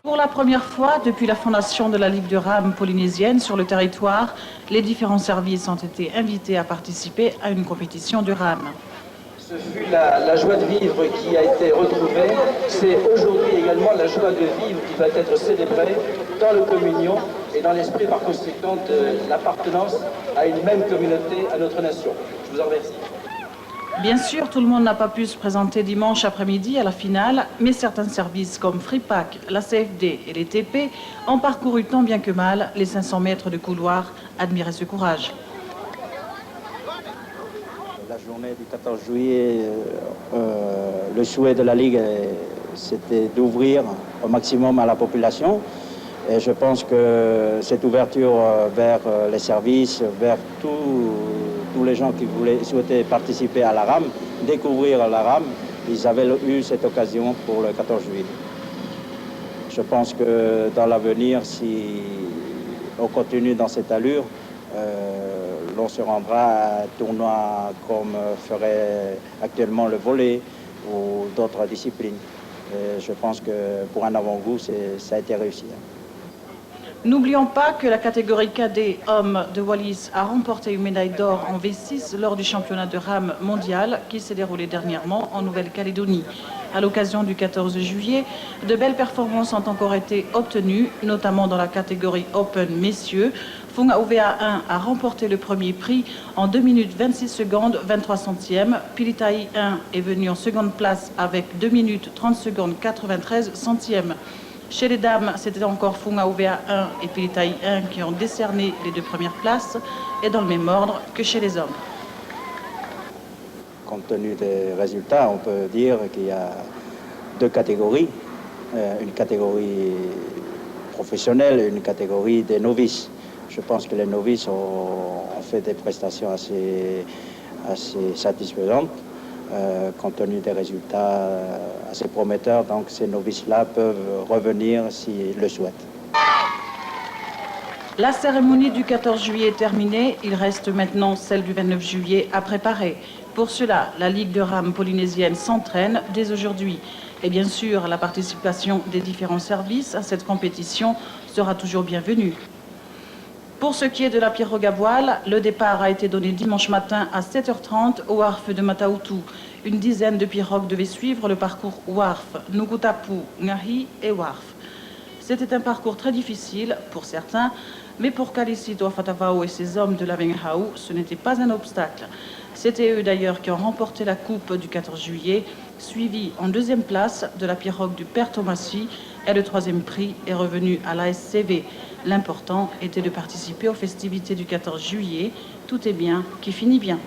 Pour la première fois depuis la fondation de la Ligue de rame polynésienne sur le territoire, les différents services ont été invités à participer à une compétition de rame. Ce fut la joie de vivre qui a été retrouvée. C'est aujourd'hui également la joie de vivre qui va être célébrée dans la communion et dans l'esprit par conséquent de l'appartenance à une même communauté, à notre nation. Je vous en remercie. Bien sûr, tout le monde n'a pas pu se présenter dimanche après-midi à la finale, mais certains services comme Fripac, la CFD et les TP ont parcouru tant bien que mal les 500 mètres de couloir. Admirez ce courage. La journée du 14 juillet, le souhait de la Ligue, c'était d'ouvrir au maximum à la population. Et je pense que cette ouverture vers les services, vers tous les gens qui souhaitaient participer à la rame, découvrir la rame, ils avaient eu cette occasion pour le 14 juillet. Je pense que dans l'avenir, si on continue dans cette allure, on se rendra à un tournoi comme ferait actuellement le volley ou d'autres disciplines. Et je pense que pour un avant-goût, ça a été réussi. N'oublions pas que la catégorie cadet hommes de Wallis a remporté une médaille d'or en V6 lors du championnat de rame mondial qui s'est déroulé dernièrement en Nouvelle-Calédonie. À l'occasion du 14 juillet, de belles performances ont encore été obtenues, notamment dans la catégorie Open messieurs. Funga UVA 1 a remporté le premier prix en 2 minutes 26 secondes 23 centièmes. Pilitai 1 est venu en seconde place avec 2 minutes 30 secondes 93 centièmes. Chez les dames, c'était encore Funga UVA 1 et Pilitai 1 qui ont décerné les 2 premières places, et dans le même ordre que chez les hommes. Compte tenu des résultats, on peut dire qu'il y a 2 catégories. Une catégorie professionnelle et une catégorie des novices. Je pense que les novices ont fait des prestations assez satisfaisantes. Compte tenu des résultats assez prometteurs, donc ces novices-là peuvent revenir s'ils le souhaitent. La cérémonie du 14 juillet est terminée, il reste maintenant celle du 29 juillet à préparer. Pour cela, la Ligue de rame polynésienne s'entraîne dès aujourd'hui. Et bien sûr, la participation des différents services à cette compétition sera toujours bienvenue. Pour ce qui est de la pirogue à voile, le départ a été donné dimanche matin à 7h30 au wharf de Matautu. Une dizaine de pirogues devaient suivre le parcours wharf, Nugutapu, Ngahi et wharf. C'était un parcours très difficile pour certains, mais pour Kalicito Afatavao et ses hommes de la Venghaou, ce n'était pas un obstacle. C'était eux d'ailleurs qui ont remporté la coupe du 14 juillet, suivi en 2e place de la pirogue du Père Thomassi, et le 3e prix est revenu à l'ASCV. L'important était de participer aux festivités du 14 juillet. Tout est bien qui finit bien.